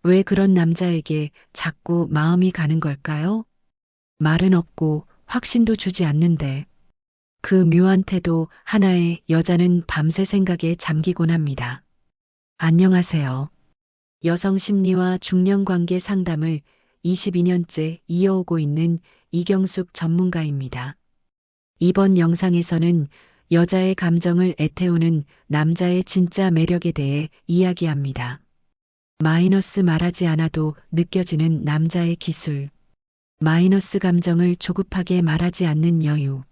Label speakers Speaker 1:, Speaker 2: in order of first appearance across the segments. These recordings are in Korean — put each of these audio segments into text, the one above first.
Speaker 1: 왜 그런 남자에게 자꾸 마음이 가는 걸까요? 말은 없고 확신도 주지 않는데 그 묘한 태도 하나에 여자는 밤새 생각에 잠기곤 합니다. 안녕하세요. 여성 심리와 중년 관계 상담을 22년째 이어오고 있는 이경숙 전문가입니다. 이번 영상에서는 여자의 감정을 애태우는 남자의 진짜 매력에 대해 이야기합니다. 마이너스 말하지 않아도 느껴지는 남자의 기술. 마이너스 감정을 조급하게 말하지 않는 여유.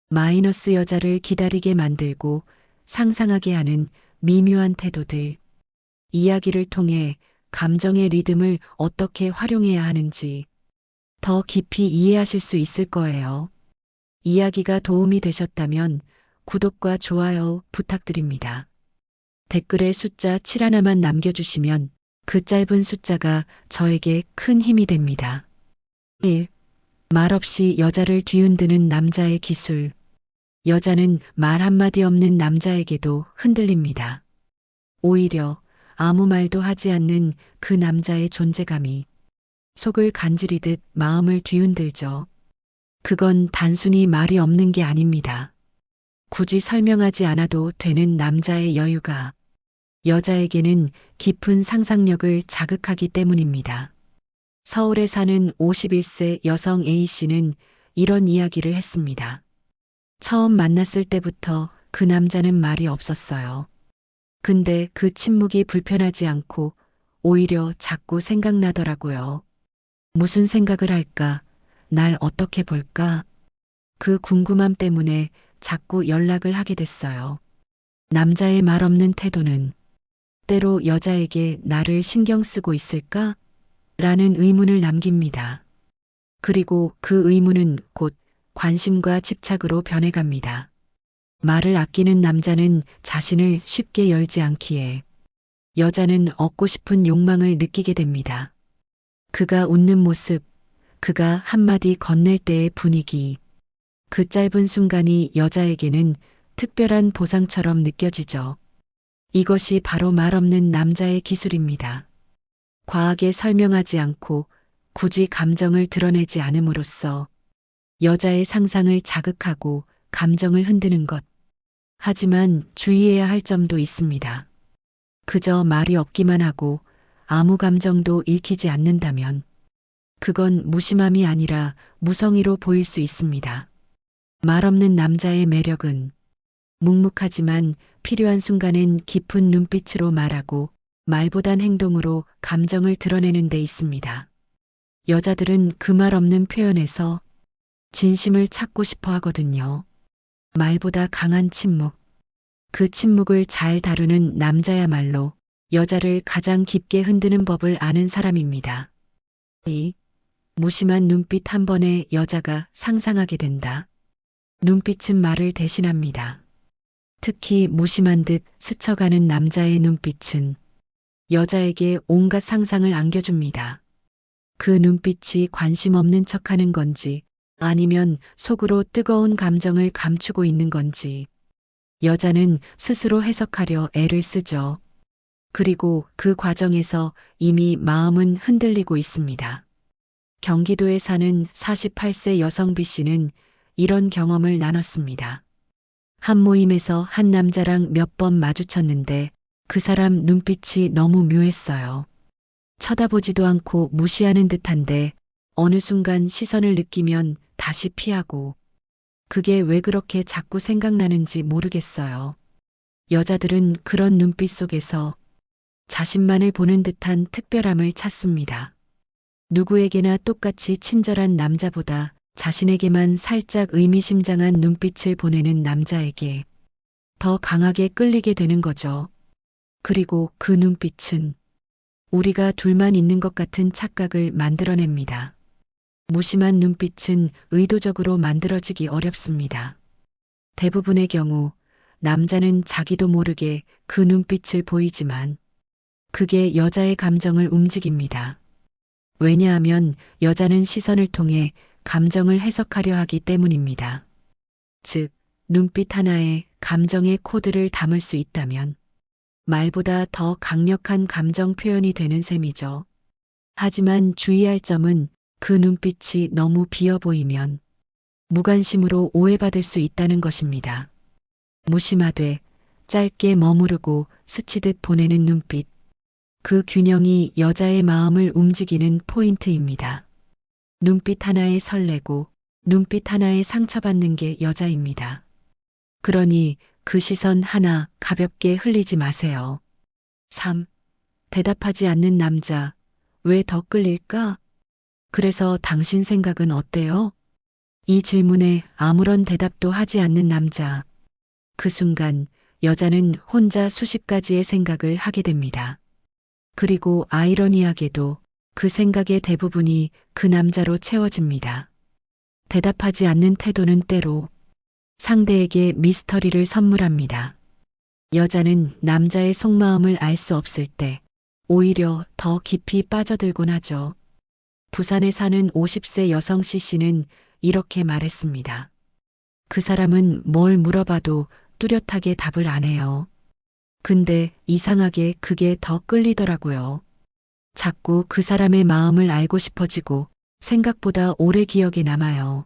Speaker 1: 마이너스 여자를 기다리게 만들고 상상하게 하는 미묘한 태도들. 이야기를 통해 감정의 리듬을 어떻게 활용해야 하는지 더 깊이 이해하실 수 있을 거예요. 이야기가 도움이 되셨다면 구독과 좋아요 부탁드립니다. 댓글에 숫자 7 하나만 남겨주시면 그 짧은 숫자가 저에게 큰 힘이 됩니다. 1. 말없이 여자를 뒤흔드는 남자의 기술. 여자는 말 한마디 없는 남자에게도 흔들립니다. 오히려 아무 말도 하지 않는 그 남자의 존재감이 속을 간지리듯 마음을 뒤흔들죠. 그건 단순히 말이 없는 게 아닙니다. 굳이 설명하지 않아도 되는 남자의 여유가 여자에게는 깊은 상상력을 자극하기 때문입니다. 서울에 사는 51세 여성 A씨는 이런 이야기를 했습니다. 처음 만났을 때부터 그 남자는 말이 없었어요. 근데 그 침묵이 불편하지 않고 오히려 자꾸 생각나더라고요. 무슨 생각을 할까? 날 어떻게 볼까? 그 궁금함 때문에 자꾸 연락을 하게 됐어요. 남자의 말 없는 태도는 때로 여자에게 나를 신경 쓰고 있을까? 라는 의문을 남깁니다. 그리고 그 의문은 곧 관심과 집착으로 변해갑니다. 말을 아끼는 남자는 자신을 쉽게 열지 않기에 여자는 얻고 싶은 욕망을 느끼게 됩니다. 그가 웃는 모습, 그가 한마디 건넬 때의 분위기, 그 짧은 순간이 여자에게는 특별한 보상처럼 느껴지죠. 이것이 바로 말 없는 남자의 기술입니다. 과하게 설명하지 않고 굳이 감정을 드러내지 않음으로써 여자의 상상을 자극하고 감정을 흔드는 것. 하지만 주의해야 할 점도 있습니다. 그저 말이 없기만 하고 아무 감정도 읽히지 않는다면 그건 무심함이 아니라 무성의로 보일 수 있습니다. 말 없는 남자의 매력은 묵묵하지만 필요한 순간엔 깊은 눈빛으로 말하고 말보단 행동으로 감정을 드러내는 데 있습니다. 여자들은 그 말 없는 표현에서 진심을 찾고 싶어 하거든요. 말보다 강한 침묵. 그 침묵을 잘 다루는 남자야말로 여자를 가장 깊게 흔드는 법을 아는 사람입니다. 이 무심한 눈빛 한 번에 여자가 상상하게 된다. 눈빛은 말을 대신합니다. 특히 무심한 듯 스쳐가는 남자의 눈빛은 여자에게 온갖 상상을 안겨줍니다. 그 눈빛이 관심 없는 척하는 건지 아니면 속으로 뜨거운 감정을 감추고 있는 건지 여자는 스스로 해석하려 애를 쓰죠. 그리고 그 과정에서 이미 마음은 흔들리고 있습니다. 경기도에 사는 48세 여성 B씨는 이런 경험을 나눴습니다. 한 모임에서 한 남자랑 몇 번 마주쳤는데 그 사람 눈빛이 너무 묘했어요. 쳐다보지도 않고 무시하는 듯한데 어느 순간 시선을 느끼면 다시 피하고 그게 왜 그렇게 자꾸 생각나는지 모르겠어요. 여자들은 그런 눈빛 속에서 자신만을 보는 듯한 특별함을 찾습니다. 누구에게나 똑같이 친절한 남자보다 자신에게만 살짝 의미심장한 눈빛을 보내는 남자에게 더 강하게 끌리게 되는 거죠. 그리고 그 눈빛은 우리가 둘만 있는 것 같은 착각을 만들어냅니다. 무심한 눈빛은 의도적으로 만들어지기 어렵습니다. 대부분의 경우 남자는 자기도 모르게 그 눈빛을 보이지만 그게 여자의 감정을 움직입니다. 왜냐하면 여자는 시선을 통해 감정을 해석하려 하기 때문입니다. 즉, 눈빛 하나에 감정의 코드를 담을 수 있다면 말보다 더 강력한 감정 표현이 되는 셈이죠. 하지만 주의할 점은 그 눈빛이 너무 비어 보이면 무관심으로 오해받을 수 있다는 것입니다. 무심하되 짧게 머무르고 스치듯 보내는 눈빛. 그 균형이 여자의 마음을 움직이는 포인트입니다. 눈빛 하나에 설레고 눈빛 하나에 상처받는 게 여자입니다. 그러니 그 시선 하나 가볍게 흘리지 마세요. 3. 대답하지 않는 남자. 왜 더 끌릴까? 그래서 당신 생각은 어때요? 이 질문에 아무런 대답도 하지 않는 남자. 그 순간 여자는 혼자 수십 가지의 생각을 하게 됩니다. 그리고 아이러니하게도 그 생각의 대부분이 그 남자로 채워집니다. 대답하지 않는 태도는 때로 상대에게 미스터리를 선물합니다. 여자는 남자의 속마음을 알 수 없을 때 오히려 더 깊이 빠져들곤 하죠. 부산에 사는 50세 여성 C씨는 이렇게 말했습니다. 그 사람은 뭘 물어봐도 뚜렷하게 답을 안 해요. 근데 이상하게 그게 더 끌리더라고요. 자꾸 그 사람의 마음을 알고 싶어지고 생각보다 오래 기억에 남아요.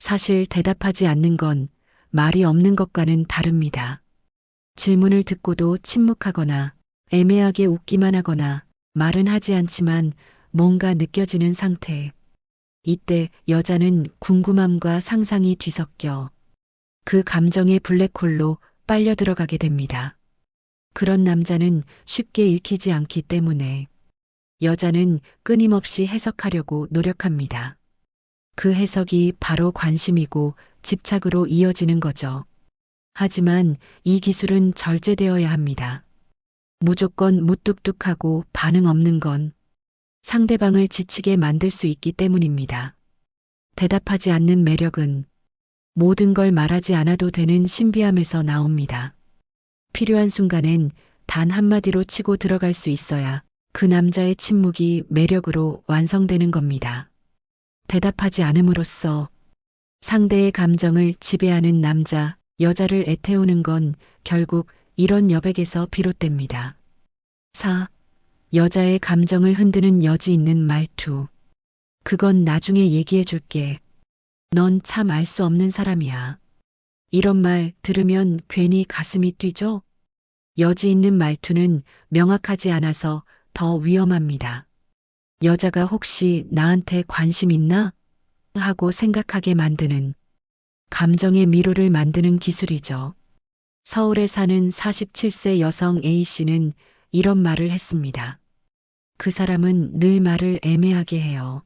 Speaker 1: 사실 대답하지 않는 건 말이 없는 것과는 다릅니다. 질문을 듣고도 침묵하거나 애매하게 웃기만 하거나 말은 하지 않지만 뭔가 느껴지는 상태. 이때 여자는 궁금함과 상상이 뒤섞여 그 감정의 블랙홀로 빨려 들어가게 됩니다. 그런 남자는 쉽게 읽히지 않기 때문에 여자는 끊임없이 해석하려고 노력합니다. 그 해석이 바로 관심이고 집착으로 이어지는 거죠. 하지만 이 기술은 절제되어야 합니다. 무조건 무뚝뚝하고 반응 없는 건 상대방을 지치게 만들 수 있기 때문입니다. 대답하지 않는 매력은 모든 걸 말하지 않아도 되는 신비함에서 나옵니다. 필요한 순간엔 단 한마디로 치고 들어갈 수 있어야 그 남자의 침묵이 매력으로 완성되는 겁니다. 대답하지 않음으로써 상대의 감정을 지배하는 남자, 여자를 애태우는 건 결국 이런 여백에서 비롯됩니다. 4. 여자의 감정을 흔드는 여지 있는 말투. 그건 나중에 얘기해 줄게. 넌 참 알 수 없는 사람이야. 이런 말 들으면 괜히 가슴이 뛰죠? 여지 있는 말투는 명확하지 않아서 더 위험합니다. 여자가 혹시 나한테 관심 있나? 하고 생각하게 만드는 감정의 미로를 만드는 기술이죠. 서울에 사는 47세 여성 A씨는 이런 말을 했습니다. 그 사람은 늘 말을 애매하게 해요.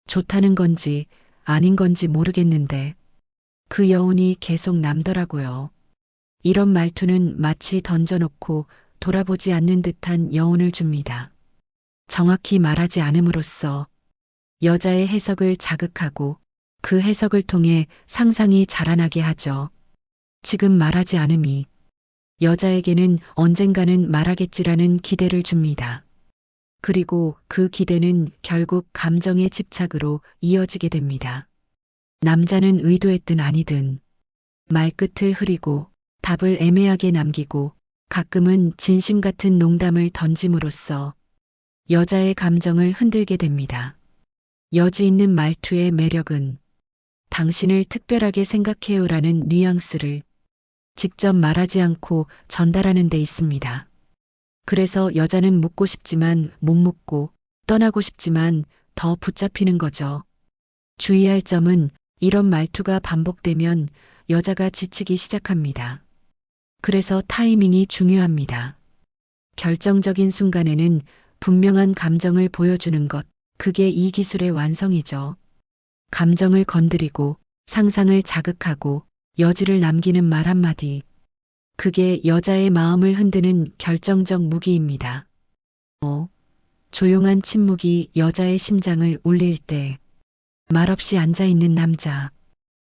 Speaker 1: 좋다는 건지 아닌 건지 모르겠는데 그 여운이 계속 남더라고요. 이런 말투는 마치 던져놓고 돌아보지 않는 듯한 여운을 줍니다. 정확히 말하지 않음으로써 여자의 해석을 자극하고 그 해석을 통해 상상이 자라나게 하죠. 지금 말하지 않음이 여자에게는 언젠가는 말하겠지라는 기대를 줍니다. 그리고 그 기대는 결국 감정의 집착으로 이어지게 됩니다. 남자는 의도했든 아니든 말끝을 흐리고 답을 애매하게 남기고 가끔은 진심 같은 농담을 던짐으로써 여자의 감정을 흔들게 됩니다. 여지 있는 말투의 매력은 당신을 특별하게 생각해요라는 뉘앙스를 직접 말하지 않고 전달하는 데 있습니다. 그래서 여자는 묻고 싶지만 못 묻고 떠나고 싶지만 더 붙잡히는 거죠. 주의할 점은 이런 말투가 반복되면 여자가 지치기 시작합니다. 그래서 타이밍이 중요합니다. 결정적인 순간에는 분명한 감정을 보여주는 것, 그게 이 기술의 완성이죠. 감정을 건드리고 상상을 자극하고 여지를 남기는 말 한마디. 그게 여자의 마음을 흔드는 결정적 무기입니다. 5. 조용한 침묵이 여자의 심장을 울릴 때 말없이 앉아있는 남자.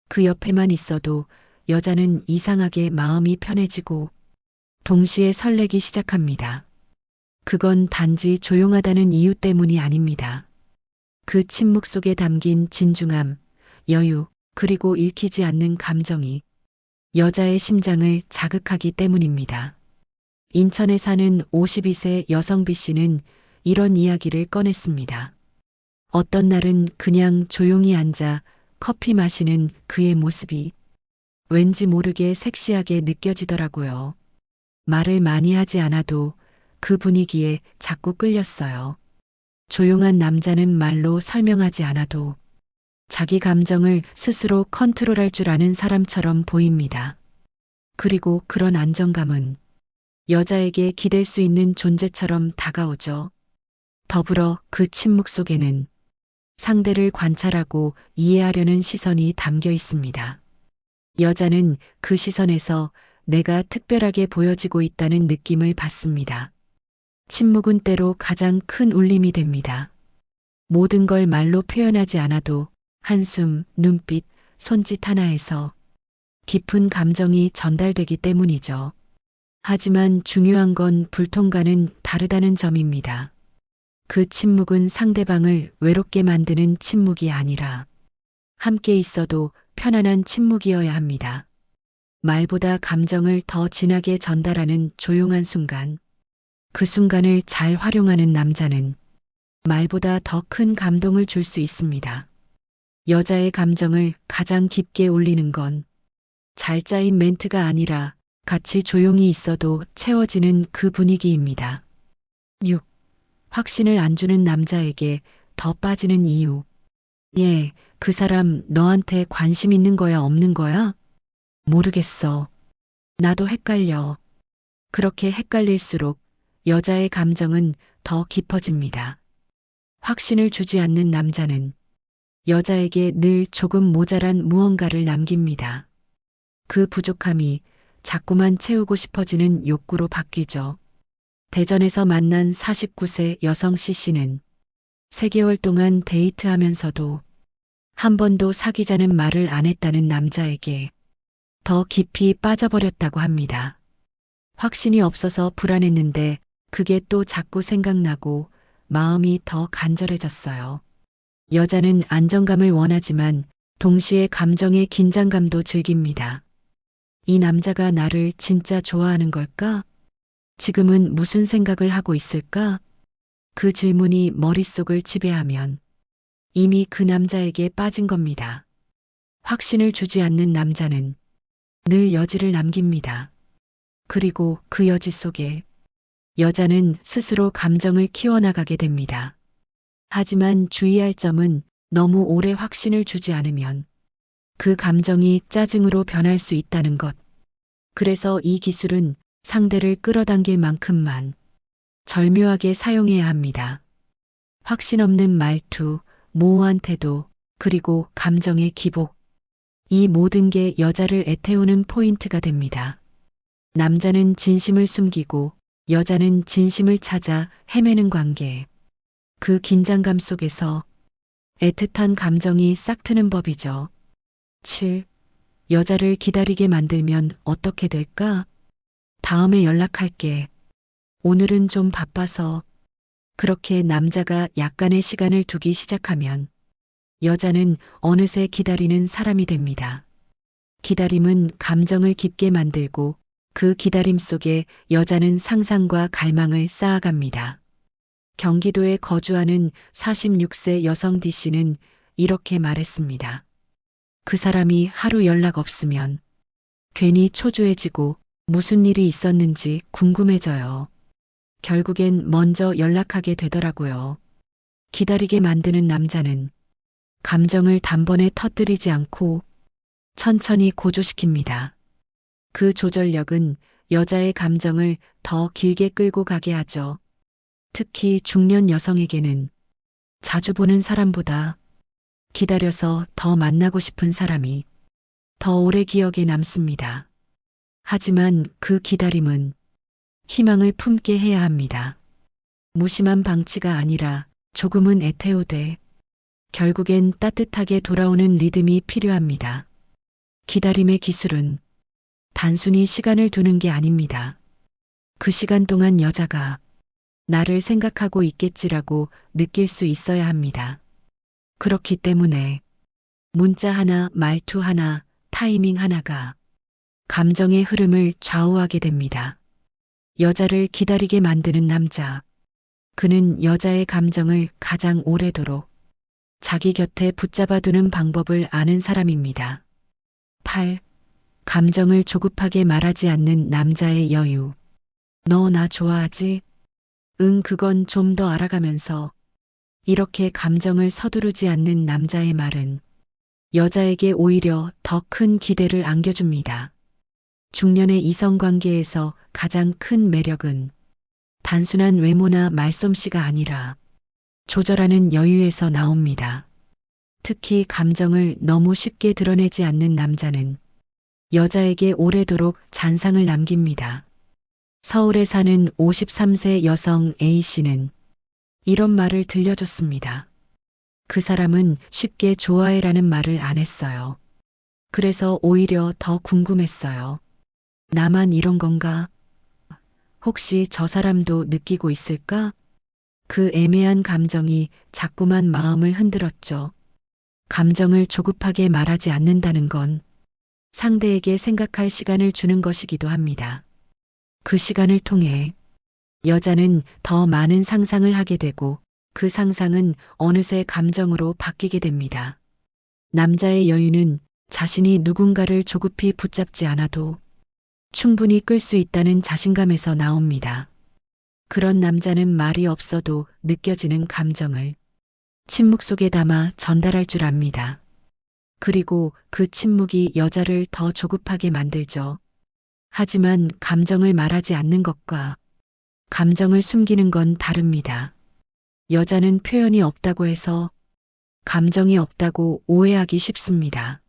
Speaker 1: 그 옆에만 있어도 여자는 이상하게 마음이 편해지고 동시에 설레기 시작합니다. 그건 단지 조용하다는 이유 때문이 아닙니다. 그 침묵 속에 담긴 진중함, 여유, 그리고 읽히지 않는 감정이 여자의 심장을 자극하기 때문입니다. 인천에 사는 52세 여성 B씨는 이런 이야기를 꺼냈습니다. 어떤 날은 그냥 조용히 앉아 커피 마시는 그의 모습이 왠지 모르게 섹시하게 느껴지더라고요. 말을 많이 하지 않아도 그 분위기에 자꾸 끌렸어요. 조용한 남자는 말로 설명하지 않아도 자기 감정을 스스로 컨트롤할 줄 아는 사람처럼 보입니다. 그리고 그런 안정감은 여자에게 기댈 수 있는 존재처럼 다가오죠. 더불어 그 침묵 속에는 상대를 관찰하고 이해하려는 시선이 담겨 있습니다. 여자는 그 시선에서 내가 특별하게 보여지고 있다는 느낌을 받습니다. 침묵은 때로 가장 큰 울림이 됩니다. 모든 걸 말로 표현하지 않아도 한숨, 눈빛, 손짓 하나에서 깊은 감정이 전달되기 때문이죠. 하지만 중요한 건 불통과는 다르다는 점입니다. 그 침묵은 상대방을 외롭게 만드는 침묵이 아니라 함께 있어도 편안한 침묵이어야 합니다. 말보다 감정을 더 진하게 전달하는 조용한 순간, 그 순간을 잘 활용하는 남자는 말보다 더 큰 감동을 줄 수 있습니다. 여자의 감정을 가장 깊게 울리는 건 잘 짜인 멘트가 아니라 같이 조용히 있어도 채워지는 그 분위기입니다. 6. 확신을 안 주는 남자에게 더 빠지는 이유. 예, 그 사람 너한테 관심 있는 거야, 없는 거야? 모르겠어. 나도 헷갈려. 그렇게 헷갈릴수록 여자의 감정은 더 깊어집니다. 확신을 주지 않는 남자는 여자에게 늘 조금 모자란 무언가를 남깁니다. 그 부족함이 자꾸만 채우고 싶어지는 욕구로 바뀌죠. 대전에서 만난 49세 여성 C씨는 3개월 동안 데이트하면서도 한 번도 사귀자는 말을 안 했다는 남자에게 더 깊이 빠져버렸다고 합니다. 확신이 없어서 불안했는데 그게 또 자꾸 생각나고 마음이 더 간절해졌어요. 여자는 안정감을 원하지만 동시에 감정의 긴장감도 즐깁니다. 이 남자가 나를 진짜 좋아하는 걸까? 지금은 무슨 생각을 하고 있을까? 그 질문이 머릿속을 지배하면 이미 그 남자에게 빠진 겁니다. 확신을 주지 않는 남자는 늘 여지를 남깁니다. 그리고 그 여지 속에 여자는 스스로 감정을 키워나가게 됩니다. 하지만 주의할 점은 너무 오래 확신을 주지 않으면 그 감정이 짜증으로 변할 수 있다는 것. 그래서 이 기술은 상대를 끌어당길 만큼만 절묘하게 사용해야 합니다. 확신 없는 말투, 모호한 태도, 그리고 감정의 기복. 이 모든 게 여자를 애태우는 포인트가 됩니다. 남자는 진심을 숨기고 여자는 진심을 찾아 헤매는 관계. 그 긴장감 속에서 애틋한 감정이 싹트는 법이죠. 7. 여자를 기다리게 만들면 어떻게 될까? 다음에 연락할게. 오늘은 좀 바빠서. 그렇게 남자가 약간의 시간을 두기 시작하면 여자는 어느새 기다리는 사람이 됩니다. 기다림은 감정을 깊게 만들고 그 기다림 속에 여자는 상상과 갈망을 쌓아갑니다. 경기도에 거주하는 46세 여성 D씨는 이렇게 말했습니다. 그 사람이 하루 연락 없으면 괜히 초조해지고 무슨 일이 있었는지 궁금해져요. 결국엔 먼저 연락하게 되더라고요. 기다리게 만드는 남자는 감정을 단번에 터뜨리지 않고 천천히 고조시킵니다. 그 조절력은 여자의 감정을 더 길게 끌고 가게 하죠. 특히 중년 여성에게는 자주 보는 사람보다 기다려서 더 만나고 싶은 사람이 더 오래 기억에 남습니다. 하지만 그 기다림은 희망을 품게 해야 합니다. 무심한 방치가 아니라 조금은 애태우되 결국엔 따뜻하게 돌아오는 리듬이 필요합니다. 기다림의 기술은 단순히 시간을 두는 게 아닙니다. 그 시간 동안 여자가 나를 생각하고 있겠지라고 느낄 수 있어야 합니다. 그렇기 때문에 문자 하나, 말투 하나, 타이밍 하나가 감정의 흐름을 좌우하게 됩니다. 여자를 기다리게 만드는 남자. 그는 여자의 감정을 가장 오래도록 자기 곁에 붙잡아두는 방법을 아는 사람입니다. 8. 감정을 조급하게 말하지 않는 남자의 여유. 너 나 좋아하지? 응, 그건 좀 더 알아가면서. 이렇게 감정을 서두르지 않는 남자의 말은 여자에게 오히려 더 큰 기대를 안겨줍니다. 중년의 이성관계에서 가장 큰 매력은 단순한 외모나 말솜씨가 아니라 조절하는 여유에서 나옵니다. 특히 감정을 너무 쉽게 드러내지 않는 남자는 여자에게 오래도록 잔상을 남깁니다. 서울에 사는 53세 여성 A씨는 이런 말을 들려줬습니다. 그 사람은 쉽게 좋아해라는 말을 안 했어요. 그래서 오히려 더 궁금했어요. 나만 이런 건가? 혹시 저 사람도 느끼고 있을까? 그 애매한 감정이 자꾸만 마음을 흔들었죠. 감정을 조급하게 말하지 않는다는 건 상대에게 생각할 시간을 주는 것이기도 합니다. 그 시간을 통해 여자는 더 많은 상상을 하게 되고 그 상상은 어느새 감정으로 바뀌게 됩니다. 남자의 여유는 자신이 누군가를 조급히 붙잡지 않아도 충분히 끌 수 있다는 자신감에서 나옵니다. 그런 남자는 말이 없어도 느껴지는 감정을 침묵 속에 담아 전달할 줄 압니다. 그리고 그 침묵이 여자를 더 조급하게 만들죠. 하지만 감정을 말하지 않는 것과 감정을 숨기는 건 다릅니다. 여자는 표현이 없다고 해서 감정이 없다고 오해하기 쉽습니다.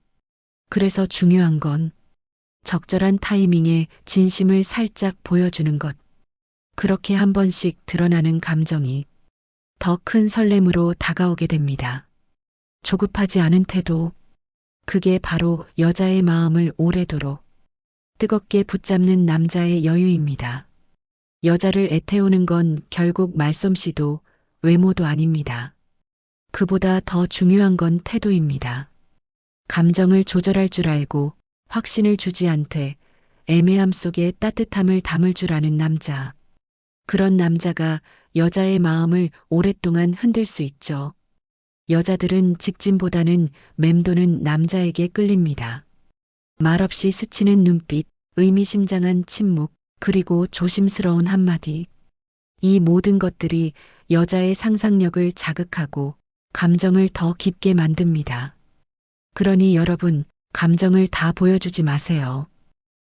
Speaker 1: 그래서 중요한 건 적절한 타이밍에 진심을 살짝 보여주는 것. 그렇게 한 번씩 드러나는 감정이 더 큰 설렘으로 다가오게 됩니다. 조급하지 않은 태도. 그게 바로 여자의 마음을 오래도록 뜨겁게 붙잡는 남자의 여유입니다. 여자를 애태우는 건 결국 말솜씨도 외모도 아닙니다. 그보다 더 중요한 건 태도입니다. 감정을 조절할 줄 알고 확신을 주지 않되 애매함 속에 따뜻함을 담을 줄 아는 남자. 그런 남자가 여자의 마음을 오랫동안 흔들 수 있죠. 여자들은 직진보다는 맴도는 남자에게 끌립니다. 말없이 스치는 눈빛, 의미심장한 침묵, 그리고 조심스러운 한마디. 이 모든 것들이 여자의 상상력을 자극하고 감정을 더 깊게 만듭니다. 그러니 여러분, 감정을 다 보여주지 마세요.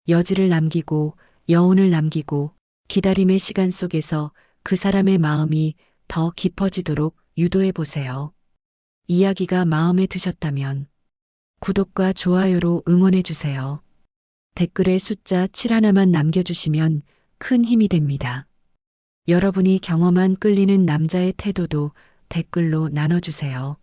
Speaker 1: 여지를 남기고 여운을 남기고 기다림의 시간 속에서 그 사람의 마음이 더 깊어지도록 유도해 보세요. 이야기가 마음에 드셨다면 구독과 좋아요로 응원해 주세요. 댓글에 숫자 7 하나만 남겨주시면 큰 힘이 됩니다. 여러분이 경험한 끌리는 남자의 태도도 댓글로 나눠주세요.